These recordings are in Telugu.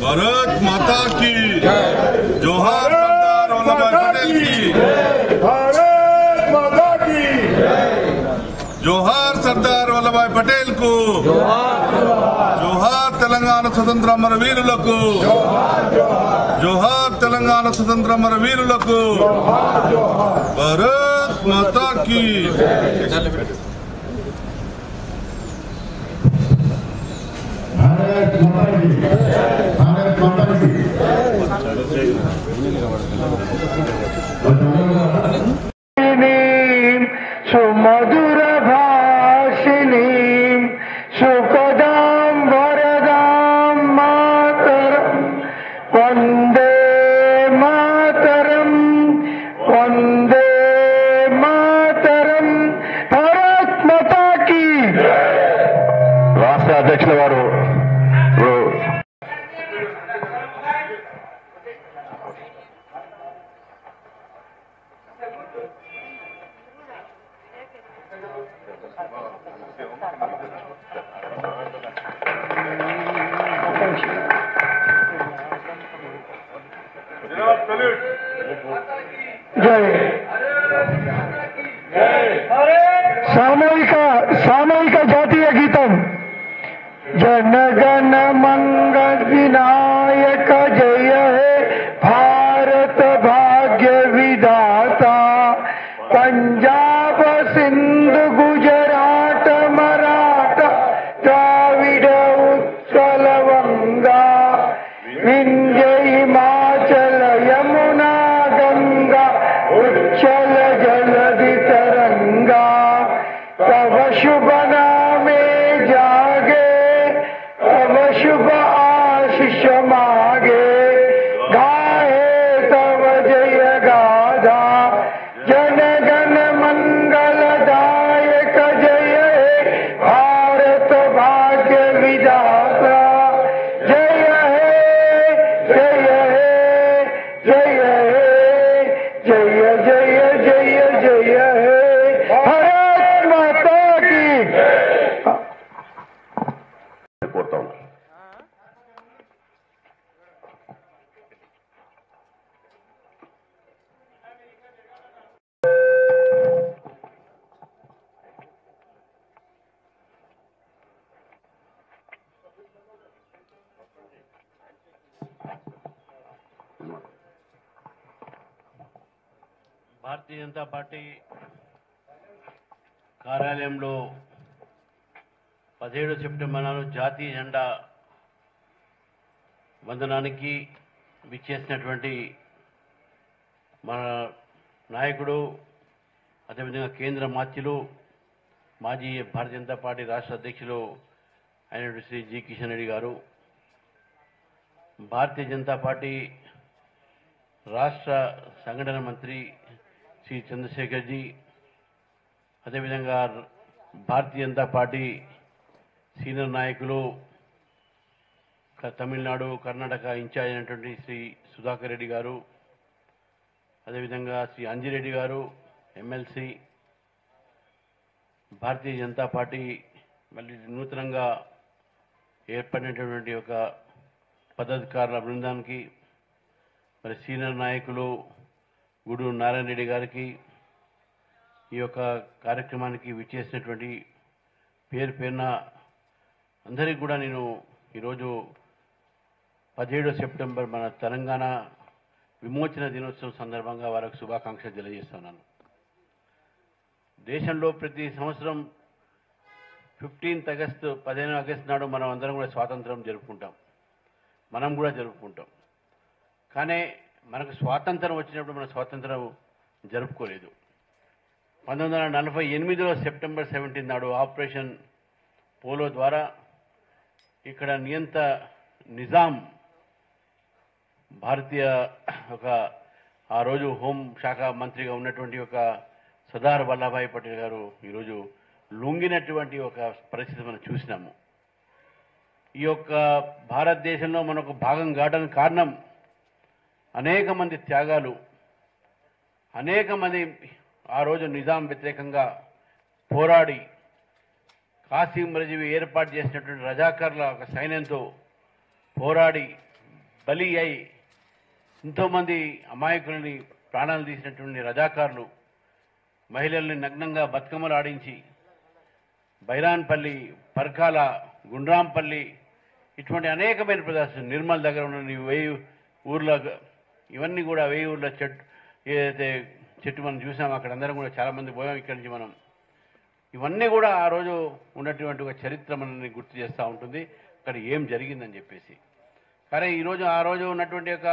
भारत माता की जोहार, सरदार वल्लभ भाई पटेल की भारत माता की जोहार, सरदार वल्लभ भाई पटेल को जोहार, तेलंगाना स्वतंत्र अमरवीरुలకు जोहार, तेलंगाना स्वतंत्र अमरवीरुలకు भारत माता की भारत माता की भारत माता की सुमधुर भाषिणी सुखदां वरदां मातरं वंदे मातरं वंदे मातरं भारत माता की राष्ट्र अध्यक्षుల వారు सामूहिक जातीय गीतम जनगण मंगल विनायक जय हे भारत भाग्य विधाता पंजाब सिंध गुजरात मराठा द्राविड उत्कल गंगा विंध्य हिमाचल यमुना गंगा उच्चल जलधि तरंगा तव शुभ नामे जागे तव शुभ आशीष मागे गाहे तव जय गाधा जनगण मंगलदायक जय हे भारत भाग्य विधाता जय हे जय हे जय हे जय जय जय जय हे भारत माता की కోరుతాం. భారతీయ జనతా పార్టీ కార్యాలయంలో 17 సెప్టెంబర్ నాడు జాతీయ జెండా వందనానికి విచ్చేసినటువంటి మన నాయకుడు, అదేవిధంగా కేంద్ర మంత్రులు, మాజీ భారతీయ జనతా పార్టీ రాష్ట్ర అధ్యక్షులు అయినటువంటి శ్రీ జి కిషన్ రెడ్డి గారు, భారతీయ జనతా పార్టీ రాష్ట్ర సంఘటన మంత్రి శ్రీ చంద్రశేఖర్ జీ, అదేవిధంగా భారతీయ జనతా పార్టీ సీనియర్ నాయకులు తమిళనాడు, కర్ణాటక ఇన్ఛార్జ్ అయినటువంటి శ్రీ సుధాకర్ రెడ్డి గారు, అదేవిధంగా శ్రీ అంజిరెడ్డి గారు ఎమ్మెల్సీ, భారతీయ జనతా పార్టీ మళ్ళీ నూతనంగా ఏర్పడినటువంటి ఒక పదాధికారుల బృందానికి, మరి సీనియర్ నాయకులు గూడూరు నారాయణ రెడ్డి గారికి, ఈ యొక్క కార్యక్రమానికి విచ్చేసినటువంటి పేరు పేరున అందరికీ కూడా నేను ఈరోజు 17 సెప్టెంబర్ మన తెలంగాణ విమోచన దినోత్సవం సందర్భంగా వారికి శుభాకాంక్షలు తెలియజేస్తున్నాను. దేశంలో ప్రతి సంవత్సరం 15 ఆగస్టు నాడు మనం అందరం కూడా స్వాతంత్రం జరుపుకుంటాం, మనం కూడా జరుపుకుంటాం. కానీ మనకు స్వాతంత్రం వచ్చినప్పుడు మన స్వాతంత్రం జరుపుకోలేదు. 1948లో సెప్టెంబర్ 17 నాడు ఆపరేషన్ పోలో ద్వారా ఇక్కడ నియంత నిజాం భారతీయ ఒక ఆ రోజు హోం శాఖ మంత్రిగా ఉన్నటువంటి ఒక సర్దార్ వల్లభాయ్ పటేల్ గారు ఈరోజు లొంగినటువంటి ఒక పరిస్థితి మనం చూసినాము. ఈ యొక్క భారతదేశంలో మనకు భాగం కావడానికి కారణం అనేక మంది త్యాగాలు, అనేక మంది ఆ రోజు నిజాం వ్యతిరేకంగా పోరాడి కాసిం రజవి ఏర్పాటు చేసినటువంటి రజాకర్ల ఒక సైన్యంతో పోరాడి బలి అయి ఎంతోమంది అమాయకులని ప్రాణాలు తీసినటువంటి రజాకారులు మహిళల్ని నగ్నంగా బతుకమ్మలు ఆడించి బైరాన్పల్లి, పర్కాల, గుండ్రాంపల్లి ఇటువంటి అనేకమైన ప్రదేశాలు, నిర్మల్ దగ్గర ఉన్న 1000 ఊర్ల, ఇవన్నీ కూడా 1000 ఊర్ల ఏదైతే చెట్టు మనం చూసాం, అక్కడ అందరం కూడా చాలామంది పోయాం ఇక్కడి నుంచి మనం. ఇవన్నీ కూడా ఆ రోజు ఉన్నటువంటి ఒక చరిత్ర మనల్ని గుర్తు చేస్తూ ఉంటుంది, అక్కడ ఏం జరిగిందని చెప్పేసి. కానీ ఈరోజు ఆ రోజు ఉన్నటువంటి ఒక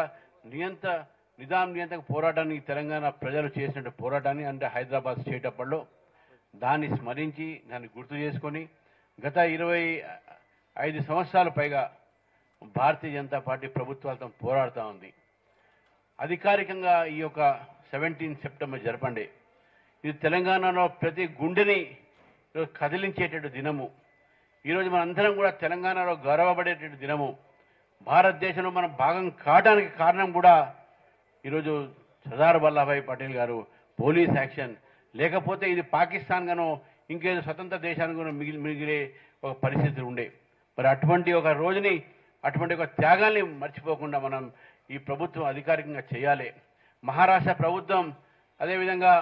నిజాం నియంత్రణ పోరాటానికి తెలంగాణ ప్రజలు చేసినటువంటి పోరాటాన్ని, అంటే హైదరాబాద్ స్టేట్ అప్పట్లో దాన్ని స్మరించి దాన్ని గుర్తు చేసుకొని గత 25 సంవత్సరాల పైగా భారతీయ జనతా పార్టీ ప్రభుత్వాలతో పోరాడుతూ ఉంది. అధికారికంగా ఈ యొక్క 17 సెప్టెంబర్ జరపండి. ఇది తెలంగాణలో ప్రతి గుండెని కదిలించేటటువంటి దినము. ఈరోజు మనందరం కూడా తెలంగాణలో గౌరవపడేటటువంటి దినము. భారతదేశంలో మనం భాగం కావడానికి కారణం కూడా ఈరోజు సర్దార్ వల్లభాయ్ పటేల్ గారు పోలీస్ యాక్షన్, లేకపోతే ఇది పాకిస్తాన్ గానో ఇంకేదో స్వతంత్ర దేశానికి మిగిలే ఒక పరిస్థితులు ఉండే. మరి అటువంటి ఒక రోజుని, అటువంటి ఒక త్యాగాల్ని మర్చిపోకుండా మనం ఈ ప్రభుత్వం అధికారికంగా చేయాలి. మహారాష్ట్ర ప్రభుత్వం, అదేవిధంగా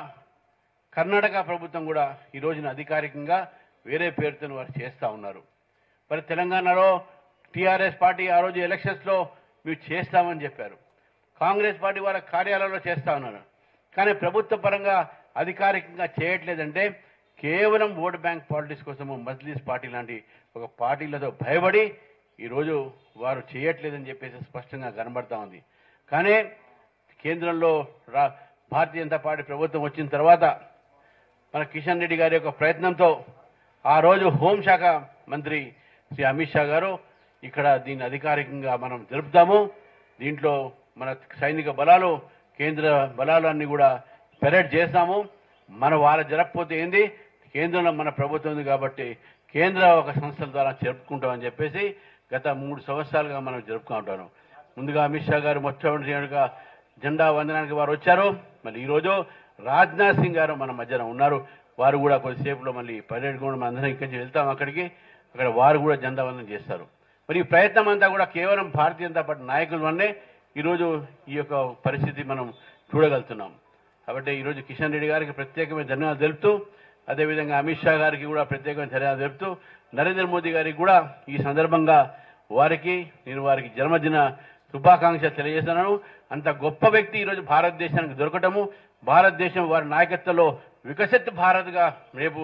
కర్ణాటక ప్రభుత్వం కూడా ఈ రోజున అధికారికంగా వేరే పేరుతో వారు చేస్తూ ఉన్నారు. మరి తెలంగాణలో టీఆర్ఎస్ పార్టీ ఆ రోజు ఎలక్షన్స్లో మీరు చేస్తామని చెప్పారు. కాంగ్రెస్ పార్టీ వాళ్ళ కార్యాలయంలో చేస్తూ ఉన్నారు. కానీ ప్రభుత్వ పరంగా అధికారికంగా చేయట్లేదంటే కేవలం ఓట్ బ్యాంక్ పాలిటిక్స్ కోసము మజ్లిస్ పార్టీ లాంటి ఒక పార్టీలతో భయపడి ఈరోజు వారు చేయట్లేదని చెప్పేసి స్పష్టంగా కనబడతా ఉంది. కానీ కేంద్రంలో భారతీయ జనతా పార్టీ ప్రభుత్వం వచ్చిన తర్వాత మన కిషన్ రెడ్డి గారి యొక్క ప్రయత్నంతో ఆ రోజు హోంశాఖ మంత్రి శ్రీ అమిత్ షా గారు ఇక్కడ దీన్ని అధికారికంగా మనం జరుపుతాము. దీంట్లో మన సైనిక బలాలు, కేంద్ర బలాలన్నీ కూడా పెరేడ్ చేస్తాము. మన వాళ్ళ జరగకపోతే ఏంది, కేంద్రంలో మన ప్రభుత్వం ఉంది కాబట్టి కేంద్ర ఒక సంస్థల ద్వారా జరుపుకుంటామని చెప్పేసి గత 3 సంవత్సరాలుగా మనం జరుపుకుంటాను. ముందుగా అమిత్ షా గారు మొట్టమొదటిగా జెండా వందనానికి వారు వచ్చారు. మళ్ళీ ఈరోజు రాజ్నాథ్ సింగ్ గారు మన మధ్యన ఉన్నారు. వారు కూడా కొద్దిసేపులో మళ్ళీ పర్యటన కూడా మనం అందరం ఇక్కడి నుంచి వెళ్తాం అక్కడికి, అక్కడ వారు కూడా జెండా వందనం చేస్తారు. మరి ఈ ప్రయత్నం అంతా కూడా కేవలం భారతీయ జనతా పార్టీ నాయకుల వల్లనే ఈరోజు ఈ యొక్క పరిస్థితి మనం చూడగలుగుతున్నాం. కాబట్టి ఈరోజు కిషన్ రెడ్డి గారికి ప్రత్యేకమైన ధన్యవాదాలు తెలుపుతూ, అదేవిధంగా అమిత్ షా గారికి కూడా ప్రత్యేకమైన ధన్యవాదాలు తెలుపుతూ, నరేంద్ర మోదీ గారికి కూడా ఈ సందర్భంగా నేను వారికి జన్మదిన శుభాకాంక్షలు తెలియజేస్తున్నాను. అంత గొప్ప వ్యక్తి ఈరోజు భారతదేశానికి దొరకటము, భారతదేశం వారి నాయకత్వంలో వికసిత్ భారత్గా రేపు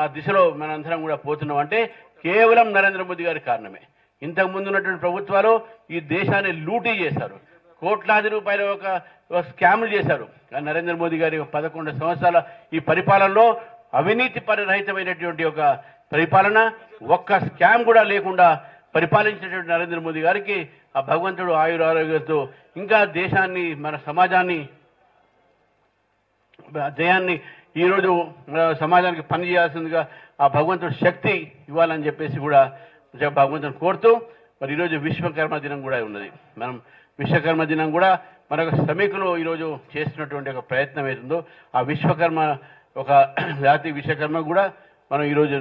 ఆ దిశలో మనందరం కూడా పోతున్నాం అంటే కేవలం నరేంద్ర మోదీ గారి కారణమే. ఇంతకు ముందు ఉన్నటువంటి ప్రభుత్వాలు ఈ దేశాన్ని లూటీ చేశారు, కోట్లాది రూపాయల ఒక స్కామ్లు చేశారు. కానీ నరేంద్ర మోదీ గారి 11 సంవత్సరాల ఈ పరిపాలనలో అవినీతి పరిరహితమైనటువంటి ఒక పరిపాలన, ఒక్క స్కామ్ కూడా లేకుండా పరిపాలించినటువంటి నరేంద్ర మోదీ గారికి ఆ భగవంతుడు ఆయురారోగ్యంతో ఇంకా దేశాన్ని, మన సమాజాన్ని, జయాన్ని ఈరోజు సమాజానికి పనిచేయాల్సిందిగా ఆ భగవంతుడు శక్తి ఇవ్వాలని చెప్పేసి కూడా భగవంతుని కోరుతూ, మరి ఈరోజు విశ్వకర్మ దినం కూడా ఉన్నది. మనం విశ్వకర్మ దినం కూడా మనకు శ్రమికులు ఈరోజు చేస్తున్నటువంటి ఒక ప్రయత్నం అవుతుందో ఆ విశ్వకర్మ ఒక జాతి విశ్వకర్మ కూడా మనం ఈరోజు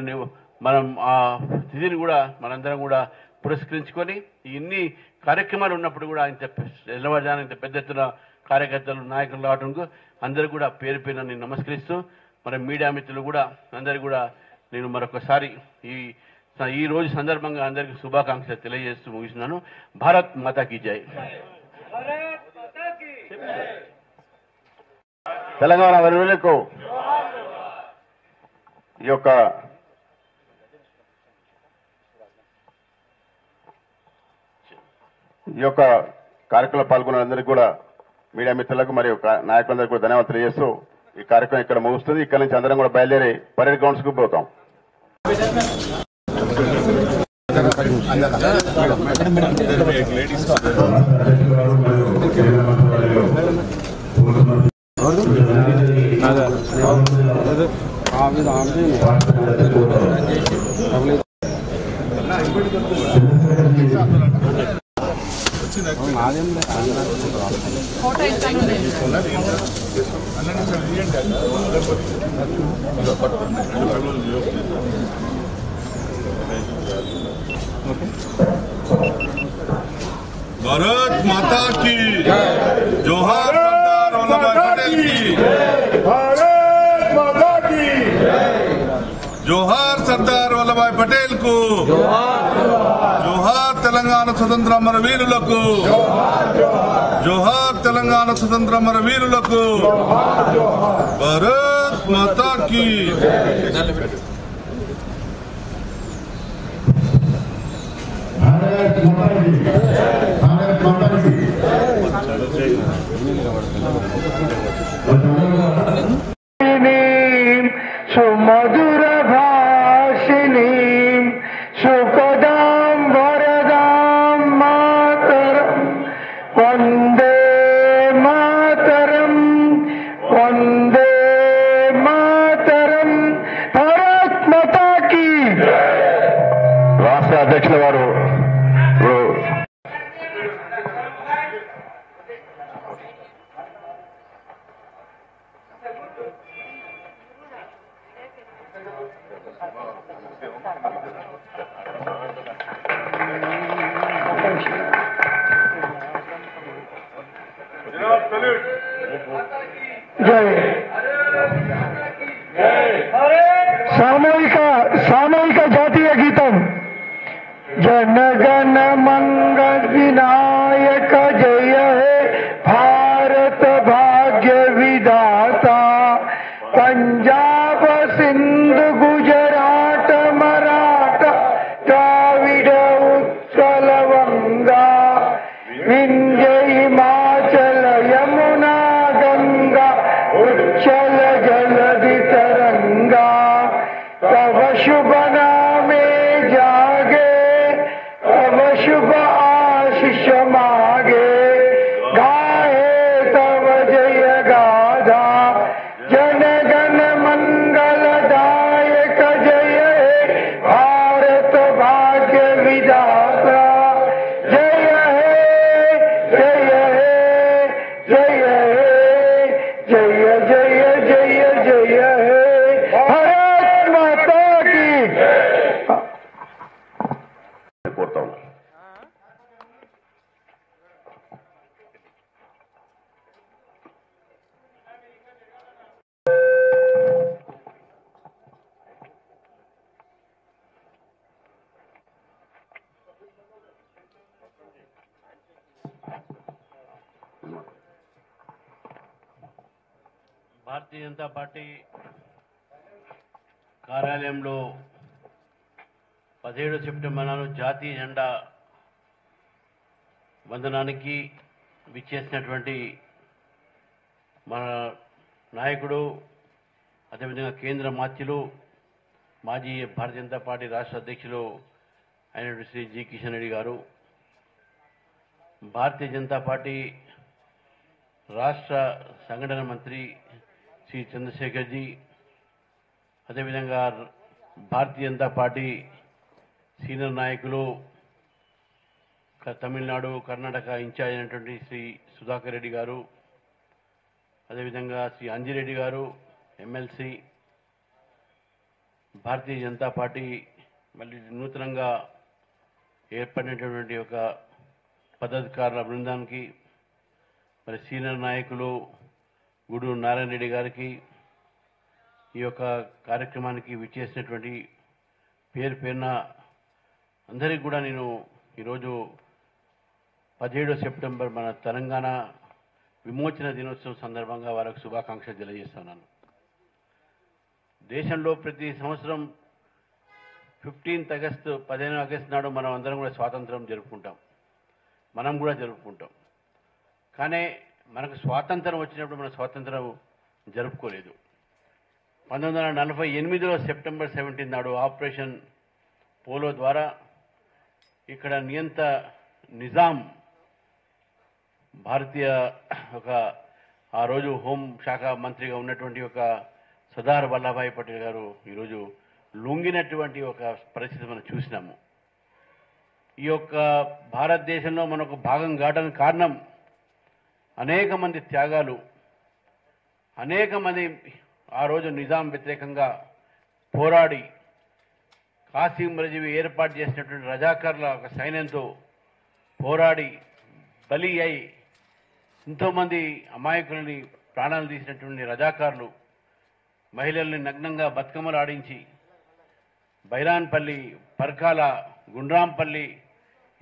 మనం ఆ తిథిని కూడా మనందరం కూడా పురస్కరించుకొని ఇన్ని కార్యక్రమాలు ఉన్నప్పుడు కూడా ఇంత తెల్లవారుజామున ఇంత పెద్ద ఎత్తున కార్యకర్తలు, నాయకులు రావడంకు అందరూ కూడా పేరు పేరున నేను నమస్కరిస్తూ, మన మీడియా మిత్రులు కూడా అందరు కూడా నేను మరొకసారి ఈ రోజు సందర్భంగా అందరికీ శుభాకాంక్షలు తెలియజేస్తూ ముగిస్తున్నాను. భారత్ మాతాకి జై. తెలంగాణ వరులకు ఈ యొక్క కార్యక్రమంలో పాల్గొన్న అందరికీ కూడా మీడియా మిత్రులకు మరియు నాయకులందరికీ కూడా ధన్యవాదాలు తెలియజేస్తూ ఈ కార్యక్రమం ఇక్కడ ముగుస్తుంది. ఇక్కడ నుంచి అందరం కూడా బయలుదేరి పరేడ్ గ్రౌండ్స్ కు పోతాం. ఫోటో ఇస్తాను भारत माता की जोहार सरदार वल्लभ भाई पटेल की भारत माता की जोहार सरदार वल्लभ भाई पटेल को जोहार तेलंगाना स्वतंत्र अमरवीरुలకు जोहार तेलंगाना स्वतंत्र अमरवीरुలకు भारत माता की भारत माता की भारत माता की सुमधुर भाषिणी सुखदां वरदां मातरं वंदे मातरं वंदे मातरं भारत माता की రాష్ట్ర అధ్యక్షుల వారు सामूहिक जातीय गीतम जनगण मंगल विनायक जय हे भारत भाग्य विधाता पंजाब सिंधु गुजरात मराठा द्राविड उत्कल गंगा विंध्य हिमाचल यमुना गंगा उच्चल जलधि तरंगा तव शुभ नामे जागे तव शुभ आशीष मागे गाए तव जय गाधा जन गण मंगलदायक जय हे भारत भाग्य विधाता जय हे जय हे जय हे जय जय जय जय हे भारत माता की కోరుతా ఉన్నాను. భారతీయ జనతా పార్టీ కార్యాలయంలో 17 సెప్టెంబర్ నాడు జాతీయ జెండా వందనానికి విచ్చేసినటువంటి మన నాయకుడు అదేవిధంగా కేంద్ర మాత్యులు మాజీ భారతీయ జనతా పార్టీ రాష్ట్ర అధ్యక్షులు అయినటువంటి శ్రీ జి కిషన్ రెడ్డి గారు, భారతీయ జనతా పార్టీ రాష్ట్ర సంఘటన మంత్రి శ్రీ చంద్రశేఖర్ జీ, అదేవిధంగా భారతీయ జనతా పార్టీ సీనియర్ నాయకులు తమిళనాడు కర్ణాటక ఇన్ఛార్జ్ అయినటువంటి శ్రీ సుధాకర్ రెడ్డి గారు, అదేవిధంగా శ్రీ అంజిరెడ్డి గారు ఎమ్మెల్సీ, భారతీయ జనతా పార్టీ మళ్ళీ నూతనంగా ఏర్పడినటువంటి ఒక పదాధికారుల బృందానికి, మరి సీనియర్ నాయకులు గూడూరు నారాయణ రెడ్డి గారికి, ఈ యొక్క కార్యక్రమానికి విచ్చేసినటువంటి పేరు పేరున అందరికీ కూడా నేను ఈరోజు 17 సెప్టెంబర్ మన తెలంగాణ విమోచన దినోత్సవం సందర్భంగా వారికి శుభాకాంక్షలు తెలియజేస్తున్నాను. దేశంలో ప్రతి సంవత్సరం 15 ఆగస్టు 15 ఆగస్టు నాడు మనం అందరం కూడా స్వాతంత్రం జరుపుకుంటాం, మనం కూడా జరుపుకుంటాం. కానీ మనకు స్వాతంత్రం వచ్చినప్పుడు మన స్వాతంత్రం జరుపుకోలేదు. 1948లో సెప్టెంబర్ 17 నాడు ఆపరేషన్ పోలో ద్వారా ఇక్కడ నియంత నిజాం భారతీయ ఒక ఆ రోజు హోం శాఖ మంత్రిగా ఉన్నటువంటి ఒక సర్దార్ వల్లభాయ్ పటేల్ గారు ఈరోజు లొంగినటువంటి ఒక పరిస్థితి మనం చూసినాము. ఈ యొక్క భారతదేశంలో మనకు భాగం కావడానికి కారణం అనేక మంది త్యాగాలు, అనేక మంది ఆ రోజు నిజాం వ్యతిరేకంగా పోరాడి కాసిం రజవి ఏర్పాటు చేసినటువంటి రజాకర్ల ఒక సైన్యంతో పోరాడి బలి అయి ఎంతోమంది అమాయకులని ప్రాణాలు తీసినటువంటి రజాకారులు మహిళల్ని నగ్నంగా బతుకమ్మలు ఆడించి బైరాన్పల్లి, పర్కాల, గుండ్రాంపల్లి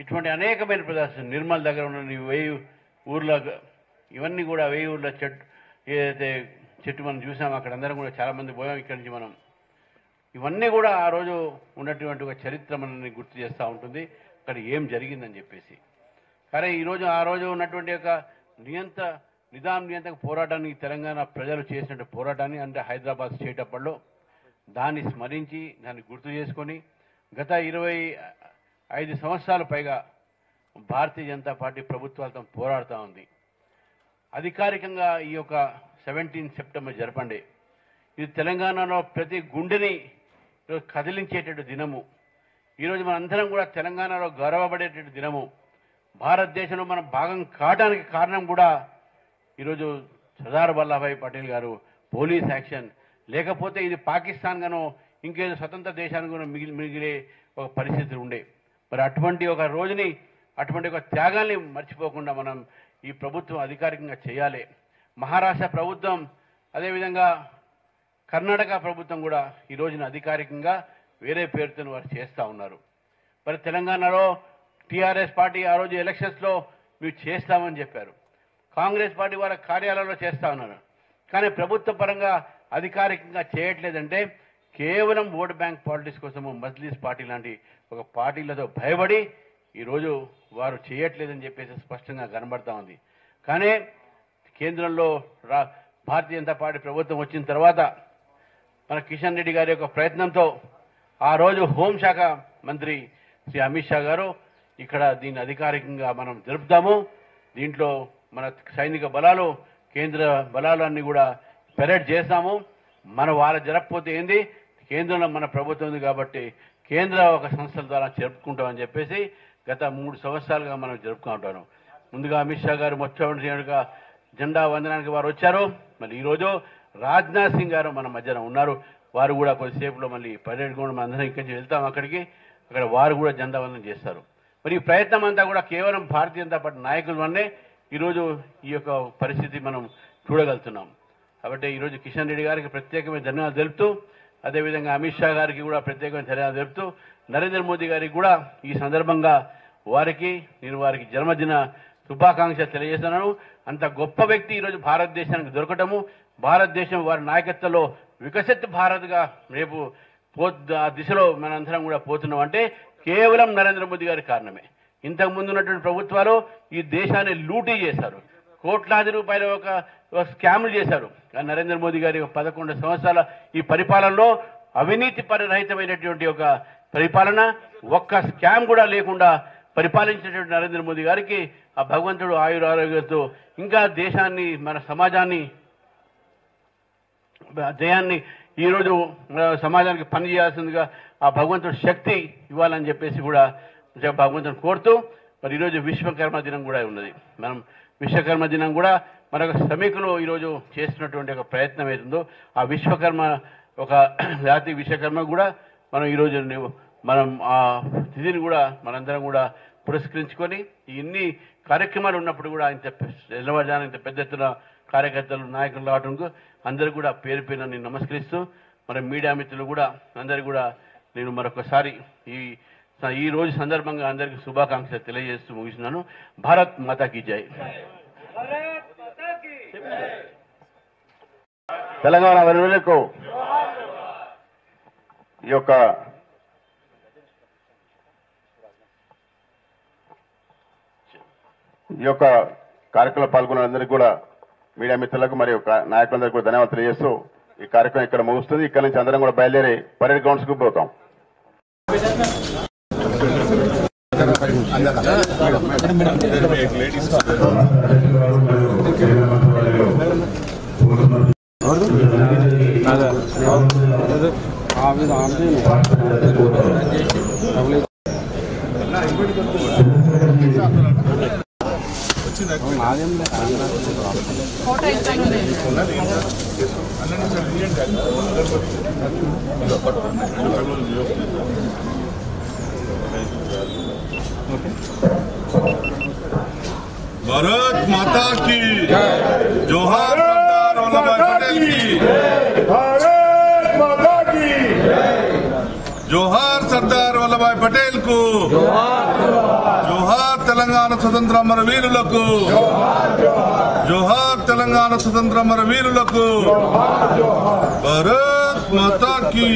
ఇటువంటి అనేకమైన ప్రదేశాలు, నిర్మల్ దగ్గర ఉన్న 1000 ఊర్ల ఇవన్నీ కూడా 1000 ఊర్ల ఏదైతే చెట్టు మనం చూసాం అక్కడ అందరం కూడా చాలామంది పోయాం ఇక్కడి నుంచి మనం. ఇవన్నీ కూడా ఆ రోజు ఉన్నటువంటి ఒక చరిత్ర మనల్ని గుర్తు చేస్తూ ఉంటుంది అక్కడ ఏం జరిగిందని చెప్పేసి. కానీ ఈరోజు ఆ రోజు ఉన్నటువంటి ఒక నిజాం నియంత్రణ పోరాటాన్ని తెలంగాణ ప్రజలు చేసినట్టు పోరాటాన్ని అంటే హైదరాబాద్ స్టేట్ అప్పట్లో దాన్ని స్మరించి దాన్ని గుర్తు చేసుకొని గత 25 సంవత్సరాల పైగా భారతీయ జనతా పార్టీ ప్రభుత్వాలతో పోరాడుతూ ఉంది. అధికారికంగా ఈ యొక్క 17 సెప్టెంబర్ జరపండి. ఇది తెలంగాణలో ప్రతి గుండెని కదిలించేటట్టు దినము. ఈరోజు మనందరం కూడా తెలంగాణలో గర్వపడేటట్టు దినము. భారతదేశంలో మనం భాగం కావడానికి కారణం కూడా ఈరోజు సర్దార్ వల్లభాయ్ పటేల్ గారు పోలీస్ యాక్షన్, లేకపోతే ఇది పాకిస్తాన్ గానో ఇంకేదో స్వతంత్ర దేశానికి మిగిలే ఒక పరిస్థితులు ఉండే. మరి అటువంటి ఒక రోజుని, అటువంటి ఒక త్యాగాల్ని మర్చిపోకుండా మనం ఈ ప్రభుత్వం అధికారికంగా చేయాలి. మహారాష్ట్ర ప్రభుత్వం అదేవిధంగా కర్ణాటక ప్రభుత్వం కూడా ఈ రోజున అధికారికంగా వేరే పేరుతో వారు చేస్తూ ఉన్నారు. మరి తెలంగాణలో టీఆర్ఎస్ పార్టీ ఆ రోజు ఎలక్షన్స్లో మీరు చేస్తామని చెప్పారు. కాంగ్రెస్ పార్టీ వారి కార్యాలయంలో చేస్తా ఉన్నారు. కానీ ప్రభుత్వ పరంగా అధికారికంగా చేయట్లేదంటే కేవలం ఓట్ బ్యాంక్ పాలిటిక్స్ కోసము మజ్లిస్ పార్టీ లాంటి ఒక పార్టీలతో భయపడి ఈరోజు వారు చేయట్లేదని చెప్పేసి స్పష్టంగా కనబడతా ఉంది. కానీ కేంద్రంలో భారతీయ జనతా పార్టీ ప్రభుత్వం వచ్చిన తర్వాత మన కిషన్ రెడ్డి గారి యొక్క ప్రయత్నంతో ఆ రోజు హోంశాఖ మంత్రి శ్రీ అమిత్ షా గారు ఇక్కడ దీన్ని అధికారికంగా మనం జరుపుతాము. దీంట్లో మన సైనిక బలాలు, కేంద్ర బలాలన్నీ కూడా పెరేడ్ చేస్తాము. మన వాళ్ళ జరగకపోతే ఏంది, కేంద్రంలో మన ప్రభుత్వం ఉంది కాబట్టి కేంద్ర ఒక సంస్థల ద్వారా జరుపుకుంటామని చెప్పేసి గత 3 సంవత్సరాలుగా మనం జరుపుకుంటాను. ముందుగా అమిత్ షా గారు మొట్టమొదటిగా జెండా వందనానికి వారు వచ్చారు. మళ్ళీ ఈరోజు రాజ్నాథ్ సింగ్ గారు మన మధ్యన ఉన్నారు. వారు కూడా కొద్దిసేపులో మళ్ళీ పర్యటన కూడా మనం అందరం ఇక్కడి నుంచి వెళ్తాం అక్కడికి. అక్కడ వారు కూడా జెండా వందనం చేస్తారు. మరి ఈ ప్రయత్నం అంతా కూడా కేవలం భారతీయ జనతా పార్టీ నాయకుల వల్లే ఈరోజు ఈ యొక్క పరిస్థితి మనం చూడగలుగుతున్నాం. కాబట్టి ఈరోజు కిషన్ రెడ్డి గారికి ప్రత్యేకమైన ధన్యవాదాలు తెలుపుతూ, అదేవిధంగా అమిత్ షా గారికి కూడా ప్రత్యేకమైన ధన్యవాదాలు తెలుపుతూ, నరేంద్ర మోదీ గారికి కూడా ఈ సందర్భంగా నేను వారికి జన్మదిన శుభాకాంక్షలు తెలియజేస్తున్నాను. అంత గొప్ప వ్యక్తి ఈరోజు భారతదేశానికి దొరకటము, భారతదేశం వారి నాయకత్వంలో వికసిత్ భారత్గా రేపు ఆ దిశలో మనందరం కూడా పోతున్నాం అంటే కేవలం నరేంద్ర మోదీ గారి కారణమే. ఇంతకు ముందు ఉన్నటువంటి ప్రభుత్వాలు ఈ దేశాన్ని లూటీ చేశారు, కోట్లాది రూపాయల ఒక స్కాములు చేశారు. కానీ నరేంద్ర మోదీ గారి 11 సంవత్సరాల ఈ పరిపాలనలో అవినీతి రహితమైనటువంటి ఒక పరిపాలన, ఒక్క స్కామ్ కూడా లేకుండా పరిపాలించినటువంటి నరేంద్ర మోదీ గారికి ఆ భగవంతుడు ఆయురారోగ్యంతో ఇంకా దేశాన్ని, మన సమాజాన్ని, జయాన్ని ఈరోజు సమాజానికి పని చేయాల్సిందిగా ఆ భగవంతుడు శక్తి ఇవ్వాలని చెప్పేసి కూడా భగవంతుని కోరుతూ, మరి ఈరోజు విశ్వకర్మ దినం కూడా ఉన్నది. మనం విశ్వకర్మ దినం కూడా మనకు శ్రమికులు ఈరోజు చేస్తున్నటువంటి ఒక ప్రయత్నం ఏతుందో ఆ విశ్వకర్మ ఒక జాతి విశ్వకర్మ కూడా మనం ఈరోజు మనం ఆ తిథిని కూడా మనందరం కూడా పురస్కరించుకొని ఇన్ని కార్యక్రమాలు ఉన్నప్పుడు కూడా ఇంత పెద్ద ఎత్తున కార్యకర్తలు, నాయకులు రావడానికి అందరూ కూడా పేరు పేరున నేను నమస్కరిస్తూ, మన మీడియా మిత్రులు కూడా అందరు కూడా నేను మరొకసారి ఈ రోజు సందర్భంగా అందరికీ శుభాకాంక్షలు తెలియజేస్తూ ముగిస్తున్నాను. భారత్ మాతాకి జై. తెలంగాణ వరకు ఈ యొక్క కార్యక్రమంలో పాల్గొన్న అందరికీ కూడా మీడియా మిత్రులకు మరియు నాయకులందరికీ కూడా ధన్యవాదాలు తెలియజేస్తూ ఈ కార్యక్రమం ఇక్కడ ముగుస్తుంది. ఇక్కడ నుంచి అందరం కూడా బయలుదేరి పరేడ్ గ్రౌండ్స్ కు పోతాం. ఫోటో ఇస్తాను भारत माता की जोहार सरदार वल्लभ भाई पटेल की भारत माता की जोहार सरदार वल्लभ भाई पटेल को जोहार तेलंगाణ స్వతంత్ర అమరవీరులకు जोहार तेलंगाణ స్వతంత్ర అమరవీరులకు भारत माता की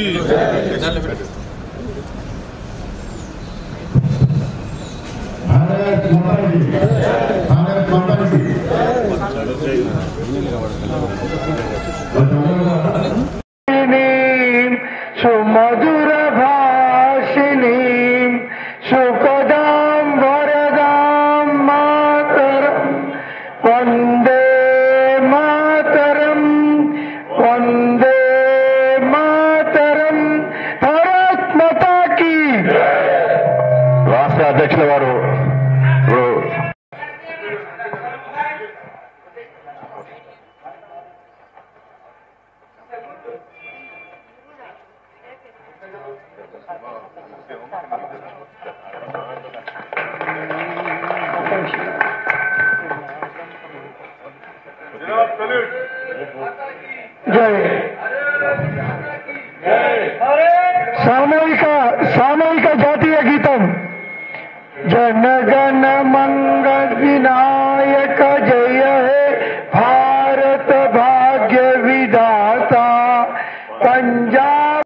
सुमधुर भाषिणी सुखदां वरदां मातरं वन्दे मातरं वन्दे मातरं भारत माता की రాష్ట్ర అధ్యక్షుల వారు ఇప్పుడు సామూహిక జాతీయ గీతం జనగణ మంగళ